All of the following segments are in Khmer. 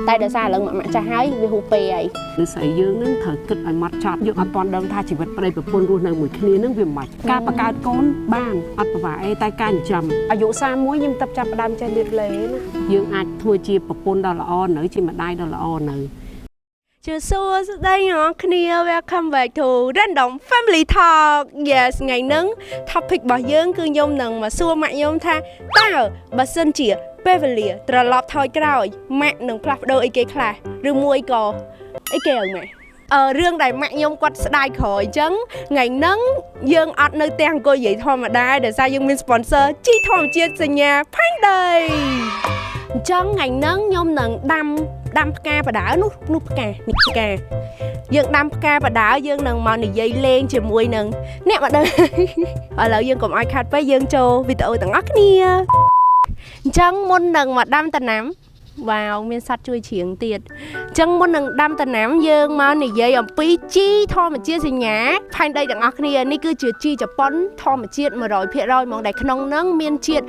តែដោយសារឡើងមកចាស់ហើយវាហូពេអី ឬស្អីយើងនឹងត្រូវគិតឲ្យម៉ត់ចត់យើងអត់ទាន់ដឹងថាជីវិតប្តីប្រពន្ធរស់នៅមួយគ្នានឹងវាមិនបាច់ការបង្កើតកូនបានអត់ពិបាកអីតែការចិញ្ចឹមអាយុ31ខ្ញុំទៅចាប់ផ្ដើមចេះលាតលេណាយើងអាចធ្វើជាប្រពន្ធដ៏ល្អនៅជាម្ដាយដ៏ល្អនៅជឿសួស្តីអ្នកគ្នា Welcome back to Random Family Talk Yes ថ្ងៃហ្នឹង topic របស់យើងគឺខ្ញុំនឹងមកសួរម៉ាក់ខ្ញុំថាតើបើសិនជាពេលវេលាត្រឡប់ថយក្រោយម៉ាក់នឹងផ្លាស់ប្ដូរអីគេខ្លះឬមួយក៏អីគេឲ្យម៉ាក់រឿងដែលម៉ាក់ខ្ញុំគាត់ស្ដាយក្រោយអញ្ចឹងថ្ងៃហ្នឹងយើងអត់នៅផ្ទះអង្គុយនិយាយធម្មតាដោយសារយើងមាន sponsor ជីធម្មជាតិសញ្ញាផាញ់ដីអញ្ចឹងថ្ងៃហ្នឹងខ្ញុំនឹងដាំផ្កាបដានោះផ្កានេះផ្កាយើងដាំផ្កាបដាយើងនឹងមកនិយាយលេងជាមួយនឹងអ្នកមកដឹងឥឡូវយើងកុំឲ្យខាត់ពេកយើងចូលវីដេអូទាំងអស់គ្នាអញ្ចឹងមុននឹងមកដាំដំណាំវ៉ាវមានសត្វជួយច្រៀងទៀតអញ្ចឹងមុននឹងដាំដំណាំយើងមកនិយាយអំពីជីធម្មជាតិសញ្ញាផែនដីទាំងអស់គ្នានេះគឺជាជីជប៉ុនធម្មជាតិ 100% ហ្មងដែលក្នុងហ្នឹងមានជាតិ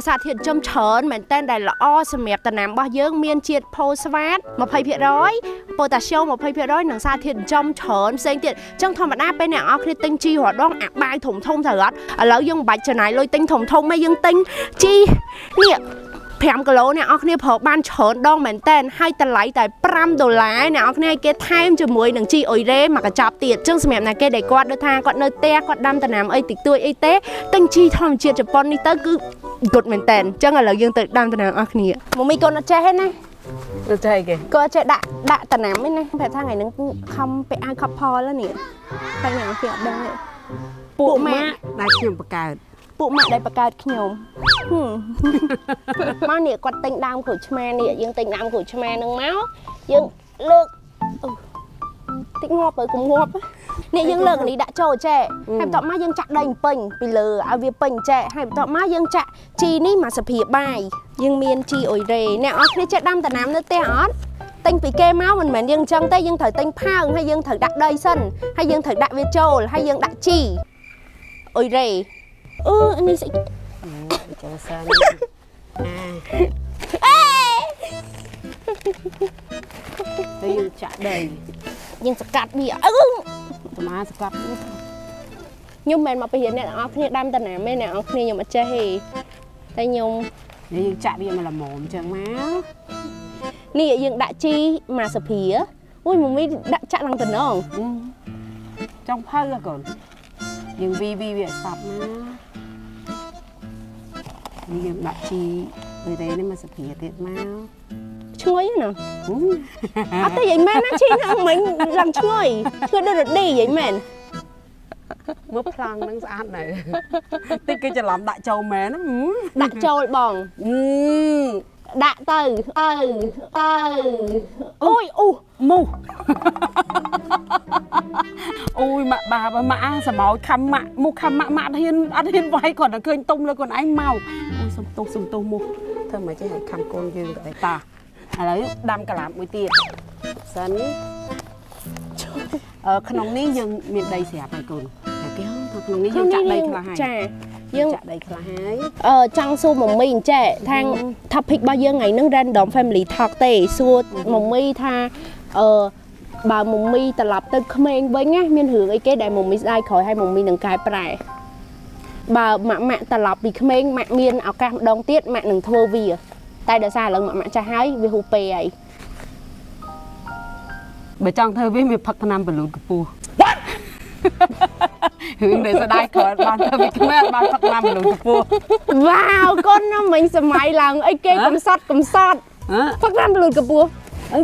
សារធាតុចិញ្ចឹមច្រើនមែនតើដែលល្អសម្រាប់ដំណាំរបស់យើងមានជាតិផូស្វាត 20% ប៉ូតាស្យូម 20% និងសារធាតុចិញ្ចឹមច្រើនផ្សេងទៀតអញ្ចឹងធម្មតាពេលអ្នកនរគ្នាទិញជីរាល់ដងអាបាយធំត្រូវអត់ឥឡូវយើងមិនបាច់ចំណាយលុយទិញធំទេយើងទិញជីនេះ5គីឡូអ្នកនរគ្នាប្រើបានច្រើនដងមែនតើហើយតម្លៃតែ$5អ្នកនរគ្នាគេថែមជាមួយនឹងជីអុយរ៉េមកកញ្ចប់ទៀតអញ្ចឹងសម្រាប់អ្នកគេដែលគាត់ដូចថាគាត់នៅផ្ទះគាត់ដាំដំណាំអីតិចតួចអីទេទិញជីធម្មជាតិជប៉ុននេះទៅគឺ good មែនតើអញ្ចឹងឥឡូវយើងទៅដាំដំណាំអស់គ្នាមកមីកូនអត់ចេះទេណាទៅចេះគេគាត់ចេះដាក់ដំណាំហ្នឹងណាប្រហែលថាថ្ងៃហ្នឹងខំពាក់អាវខប់ផលនេះតែអ្នកនរគ្នាអត់ដឹងទេពួកម៉ាក់ដែលខ្ញុំបង្កើតពួកម៉ាក់ដែលបង្កើតខ្ញុំមកនេះគាត់ទិញដើមក្រូចឆ្មានេះយើងទិញដើមក្រូចឆ្មានឹងមកយើងលើកតិចងាប់ទៅកុំងាប់នេះយើងលើកនេះដាក់ចូលចេះហើយបន្ទាប់មកយើងចាក់ដីពេញពីលើឲ្យវាពេញចេះហើយបន្ទាប់មកយើងចាក់ជីនេះមកសភាបាយយើងមានជីអុយរ៉េអ្នកអរគ្នាចេះដាំដំណាំនៅផ្ទះអត់ទិញពីគេមកមិនមែនយើងអញ្ចឹងទេយើងត្រូវទិញផើងហើយយើងត្រូវដាក់ដីសិនហើយយើងត្រូវដាក់វាចូលហើយយើងដាក់ជីអុយរ៉េនេះស្អីចូលសិនទៅយើងចាក់ដីយើងសកាត់វាប្រមាណសកាត់ខ្ញុំមិនមកពីអ្នកនរគ្នាដាំដំណាំទេអ្នកនរគ្នាខ្ញុំអត់ចេះទេតែខ្ញុំយើងចាក់វាមកល្មមអញ្ចឹងមកនេះយើងដាក់ជីមកសភាអូយមមីដាក់ចាក់ឡើងតំណងចង់ផៅកូនយើងវាឲ្យសប់ណាយើងដាក់ជីដូចទេនេះមកសភាទៀតមកឈ្ងុយណាអត់ទេយាយមែនណាជីហ្នឹងមិញឡើងឈ្ងុយដូចរ៉ូឌីយាយមែនមើលប្លង់ហ្នឹងស្អាតណាស់តិចគេច្រឡំដាក់ចូលមែនដាក់ចូលបងដាក់ទៅអូយមូអូយម៉ាក់បាបម៉ាក់អាសម្បោចខំម៉ាក់មុខខំម៉ាក់អត់ហ៊ានវាយគាត់តែឃើញទុំលើខ្លួនឯងមកអូយសុំទោសមុខធ្វើមិនចេះឲ្យខំកូនយើងទៅតាឥឡូវដាំកាឡាប់មួយទៀតសិនក្នុងនេះយើងមានដីស្រាប់ហើយកូនតែគេថាក្នុងនេះយើងចាក់ដីខ្លះហើយចាយើងចាក់ដីខ្លះហើយចង់សួរមមីអញ្ចេះថា topic របស់យើងថ្ងៃហ្នឹង Random Family Talk ទេសួរមមីថាបើមមីត្រឡប់ទៅក្មេងវិញណាមានរឿងអីគេដែលមមីស្ដាយក្រោយហើយមមីនឹងកែប្រែបើម៉ាក់ត្រឡប់ពីក្មេងម៉ាក់មានឱកាសម្ដងទៀតម៉ាក់នឹងធ្វើវាតែដោយសារឥឡូវម៉ាក់ចាស់ហើយវាហូពេហើយបើចង់ធ្វើវាមានផឹកថ្នាំបលូនកពស់រឿងដែលស្ដាយក្រោយបានធ្វើវាក្មេងបានផឹកថ្នាំបលូនកពស់វ៉ាវកូនមិញសម័យឡើងអីគេកំសត់ផឹកថ្នាំបលូនកពស់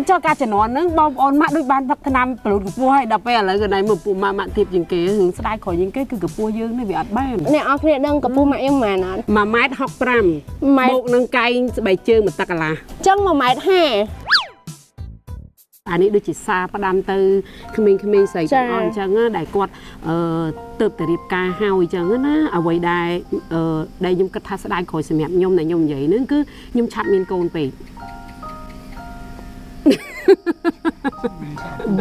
ចុះការជំនាន់ហ្នឹងបងប្អូនម៉ាក់ដូចបានផឹកថ្នាំបលូនកពស់ហើយដល់ពេលឥឡូវកណ្ដាលមើលពួកម៉ាក់ទៀតជាងគេរឿងស្ដាយក្រោយជាងគេគឺកពស់យើងនេះវាអត់បានអ្នកអរគ្នាដឹងកពស់ម៉ាក់ខ្ញុំប៉ុន្មានអត់1.65ម៉ែត្របូកនឹងកែងស្បែកជើង1 តឹកកន្លះអញ្ចឹង1.50ម៉ែត្រអានេះដូចជាសារផ្ដាំទៅក្មេងៗស្រីទាំងអស់អញ្ចឹងដែលគាត់ទៅរៀបការហើយអញ្ចឹងណាអ្វីដែលខ្ញុំគិតថាស្ដាយក្រោយសម្រាប់ខ្ញុំដែលខ្ញុំនិយាយហ្នឹងគឺខ្ញុំឆាប់មានកូនពេក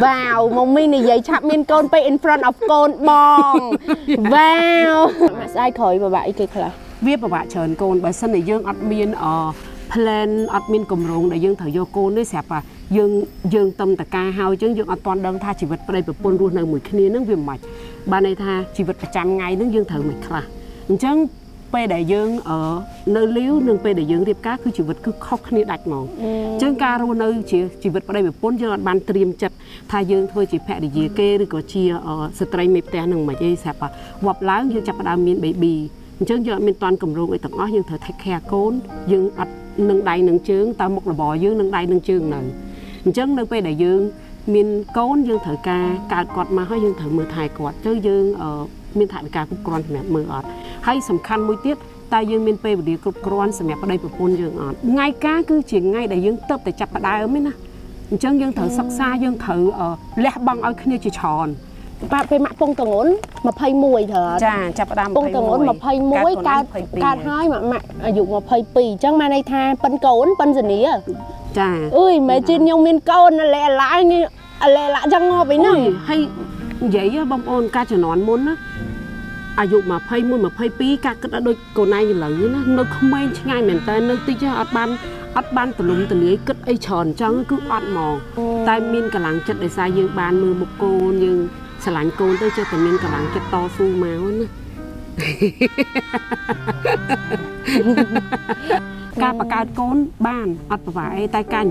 វ៉ាវមកមីនិយាយឆាប់មានកូនពេក in front of កូនបងវ៉ាវមកស្ដាយក្រោយពិបាកអីគេខ្លះវាពិបាកច្រើនកូនបើសិនតែយើងអត់មានplan អត់មានកម្រងដែលយើងត្រូវយកកូននេះស្រាប់តែ dương tâmตะการหาวจึงdươngอัดตอนเดิมท่าชีวิตไปแบบปนรูในหมู่คณีนึงเวียมใหม่บ้านในท่าชีวิตประจำไงนึงdương thử màyค่ะจังไปได้dương ở nơi liếuนึงไปได้dươngเรียบก้าคือชีวิตคือเข้าคณีดัดมองจังการรูในชีวิตไปได้แบบปนdươngอัดบ้านเตรียมจัดท่าdương thôi chỉแพะได้ยีเกหรือก็เชียสตรีมีแต่หนึ่งมาใจแสบว่าวับล้างdươngจับประดามีนเบบีจังdươngมีตอนกำลังไอ้ต่างอ้อdương thửแทกแคร์โกนdươngอัดหนึ่งใดหนึ่งเชิงตามหมกระบอdươngหนึ่งใดหนึ่งเชิงหนึ่งจังนึกไปได้dươngมีนโกนdương thửการกอดมาให้dương thửมือถ่ายกอดเจ้าdươngมีนถ่ายการกุกรอนแบบมืออดให้สำคัญมวยเตี้ยตายยังมีนไปแบบเดียวกุกรอนสมัยประเดี๋ยวปนdươngอดไงก้าคือเฉียงไงได้dươngเติบแต่จับประได้ไหมนะจังdương thửซักซาdương thửเละบังเอาขึ้นจีชอนปะไปมาปงตะงนมาพายมวยเถอะจ้าจับประดามปงตะงนมาพายมวยการให้มาอายุมาพายปีจังมาในทางปันโกนปันสนีจ้าเอ้ยแม่จินยังมีโกนอะไรนี่อะไรจังงอไปนั่งให้ใหญ่บอมโอนการจะนอนมุนนะอายุมาพายมวยมาพายปีการก็โดยโกนายอย่างหลังนะนึกไม่ง่ายเหมือนแต่นึกที่จะอัดบ้านตะลุมตะเลี้ยก็ไอชอนจังก็อัดมองแต่มีนกำลังจัดได้สายยืนบานมือบุกโกนยืนสลายโกนได้เจอแต่มีนกำลังจะต่อสู้มาวันนะการประกาศโกนบ้านอัดประวัติแต่การ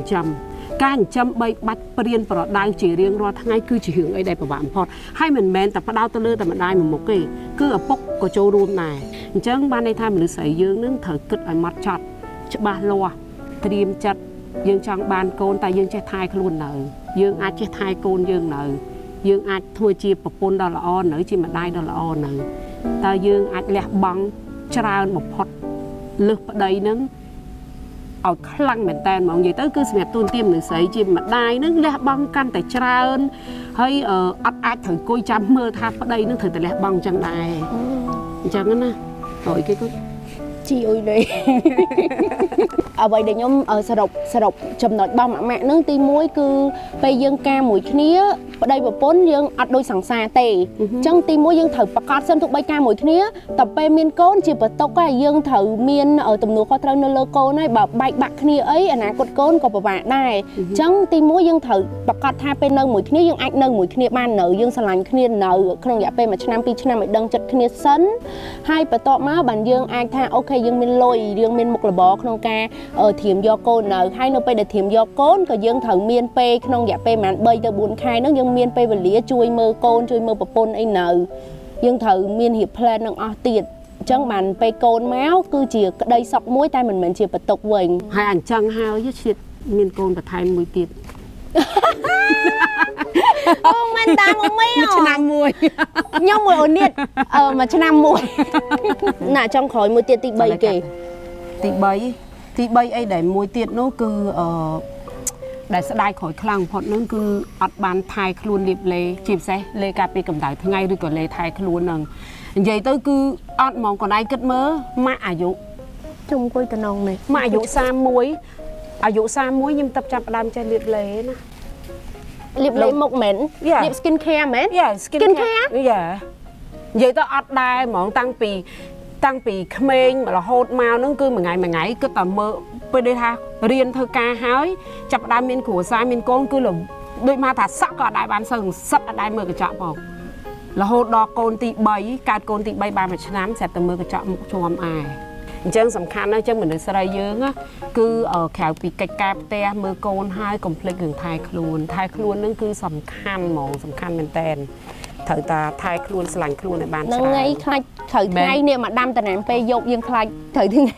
จำใบบัดเปลี่ยนประดาวจีเรียงรอทั้งไงคือจีหึงไอได้ประวัติพอดให้เหมือนแมนแต่ประดาวตะเลือแต่มันได้เหมือนหมกเกย์คือปกก็โจรูมนายจังบ้านในไทยมันหรือใส่ยืงนึงเถอะกึดไอมัดจัดจะบาลัวเตรียมจัดยืงจังบานโกนแต่ยืงจะทายขลุ่นหน่อยยืงอาจจะทายโกนยืงหน่อยยืงอาจทัวจีปปนดอลลาร์หน่อยจีมันได้ดอลลาร์หน่อยแต่ยืงอาจแหลกบังชราบกพอดเลือกประเดี๋ยวนึงเอาคลั่งเหมือนแตนมองอย่างนั้นคือสมัยตูนเตรียมหรือใส่จีมันได้นึงแหลกบังกันแต่ชราให้อัดอาจถือกุยจำเมื่อทาประเดี๋ยวนึงถือแต่แหลกบังจังได้จังนั้นนะต่อยcái chị ơi đây vậy để nhóm sờ độc chầm nổi bao mẹ nâng tim muối cứ bây dương ca mũi khía đây bộ bốn dương ăn đôi sẵn sàng tề chân tim muối dương thử bạc cát sân thuộc bay ca mũi khía tập pe miên côn chỉ bật tóc cái dương thử miên ở tầm nụ kho trăng nơ lơ cô này bảo bay bạc khía ấy anh cột côn của bạn này chân tim muối dương thử bạc cát tha pe nâng mũi khía dương anh nâng mũi khía ban nở dương sờ lạnh khía nở không dạ pe mà năm pi năm mới đăng chật khía sấn hai bật tóc má bàn dương anh tha ok dương miên lôi dương miên một là bó không ca thiểm do cô nở hai nóไปđể thiểm do cônก็dương thử miên pe không dạ pe mà bay từ buồn khai nó dương miên pe về lía chui mơ côn chui mơ bập pôn ấy nở dương thử miên hiệp plan năng o tiệt chân bàn pe côn máu cứ chỉ đây sọc muối tay mình chỉ bật tục vệnh hai ảnh chân hao với shit miên côn và thay muối tiệt không anh ta không mấy à năm muối nhau muối ổn định mà cho năm muối nè trong khói muối tiệt tị bầy kì tị bầy ấy để muối tiệt nó cứ để sẽ đai khỏi khăn hoặc nó cứ ọt bàn thay luôn điệp lê chìm xe lê cà phê cầm đáy thứ ngay rồi còn lê thay luôn nằng vậy tôi cứ ọt mong còn ai cất mơ mà à dụ chung quay tần nòng này mà à dụ xa muối nhưng tập chập đam cho liệp lê nè liệp lê một mến liệp skin care mến skin care vậy tôi ọt đai mong tăng pì khmênh mà là hốt màu nó cứ mà ngày cứ tầm mơไปได้ท่าเรียนเธอกาหายจับได้เมียนขัวซ้ายเมียนโกนคือหลงโดยมาถ้าสักก็ได้บานซึ่งสักได้เมื่อกระจับบอกแล้วโหดดอกโกนตีใบการโกนตีใบบานแบบชนะแสบแต่เมื่อกระจับมุกชมอายจังสำคัญนะจังเหมือนในสไลเยอะนะคือแขวปีกกาเตะเมื่อโกนให้คอมเพล็กซ์ถึงไทยครูนนั่นคือสำคัญมองสำคัญเป็นแตนเธอตาไทยครูนสลังครูนในบ้านนั่งไงใครเธอไงเนี่ยมาดำแต่ไหนไปยกยังใครเธอที่ไง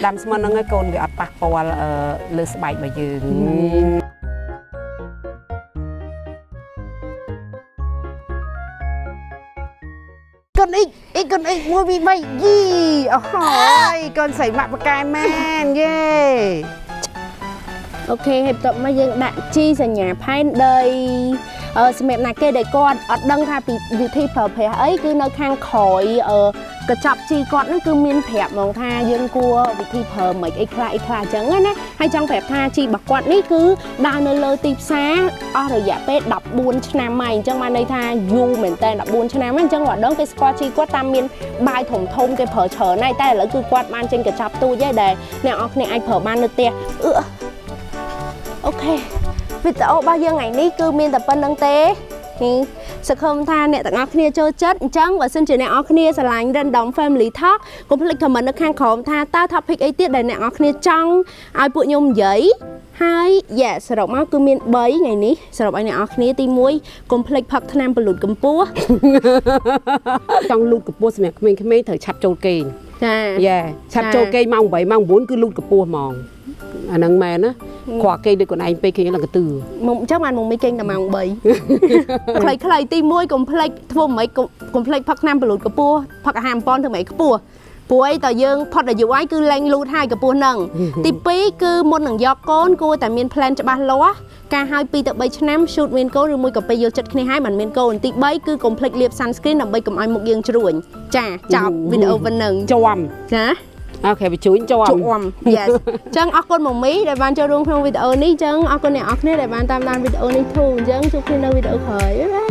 ดำสมันนั่งไงโกนกับอัดปากปวลเลือดสบายมายืนก่อนอีกมัวมีใบยี่โอ้โหก่อนใส่หมักปากกายแม่เย่โอเคเหตุผลมายังดักจี้สัญญาไพ่เลยสมัยนั้นเกได้ก่อนอดดังค่ะปีวิธีเผยแพร่เอ้ยคือในทางขอยกระจับจีก่อนนั่นคือมีนแผลมองท่ายืนกลัววิธีเผยเหมือนไอ้คลาจังงั้นนะให้จังแผลท่าจีบักก่อนนี่คือดาวเนลเลยตีซ้าระยะเป็ดดับบุญชนะใหม่จังมาในท่ายูเหมือนแต่ดับบุญชนะมันจังหวะดังไอ้สกอตจีก็ตามมีนใบถมทมไอ้เผยเฉยในแต่แล้วคือกวาดมันจนกระจับตู้ใหญ่แดงเนี่ยออกเนี่ยไอ้เผยมันเนื้อเตี้ย អូខេវីដេអូរបស់យើងថ្ងៃនេះគឺមានតែប៉ុណ្្នឹងទេសង្ឃឹមថាអ្នកទាំងអស់គ្នាចូលចិត្តអញ្ចឹងបើសិនជាអ្នកនរគ្នាស្រឡាញ់ Random Family Talk កុំភ្លេច comment នៅខាងក្រោមថាតើ topic អីទៀតដែលអ្នកនរគ្នាចង់ឲ្យពួកខ្ញុំនិយាយហើយ yes សរុបមកគឺមាន3ថ្ងៃនេះសរុបឲ្យអ្នកនរគ្នាទី1កុំភ្លេចផឹកថ្នាំពលូតកម្ពស់ ចង់លូតកម្ពស់សម្រាប់ក្មេងៗត្រូវឆាប់ចូលគេង ចា យ៉ាឆាប់ចូលគេងម៉ោង8ម៉ោង9គឺលូតកម្ពស់ហ្មងអាហ្នឹងមែនណាខ្វះគេដូចខ្លួនឯងពេកគេឡើងកន្ទឿ មុំអញ្ចឹងបានមុំមីគេងតែម៉ោង3 ខ្លីៗទី1កុំភ្លេចធ្វើម៉េចកុំភ្លេចផឹកថ្នាំពលូតកម្ពស់ផឹកអាហារបំប៉នធ្វើម៉េចខ្ពស់ព្រោះអីតើយើងផុតអាយុហើយគឺលែងលូតហើយកម្ពស់ហ្នឹងទី2គឺមុននឹងយកកូនគួរតែមាន plan ច្បាស់លាស់ការឲ្យ2ទៅ3ឆ្នាំ shoot មានកូនឬមួយក៏ពេលយកចិត្តគ្នាហើយមិនមានកូនទី3គឺកុំភ្លេចលាប sunscreen ដើម្បីកុំឲ្យមុខយើងជ្រួញចាចប់វីដេអូប៉ុណ្ណឹង ជាប់ ចា អូខេបញ្ជួយជាប់ yes អញ្ចឹងអរគុណម៉ូមីដែលបានចូលរួមក្នុងវីដេអូនេះអញ្ចឹងអរគុណអ្នកនរគ្នាដែលបានតាមដានវីដេអូនេះធូរអញ្ចឹងជួបគ្នានៅវីដេអូក្រោយបាយ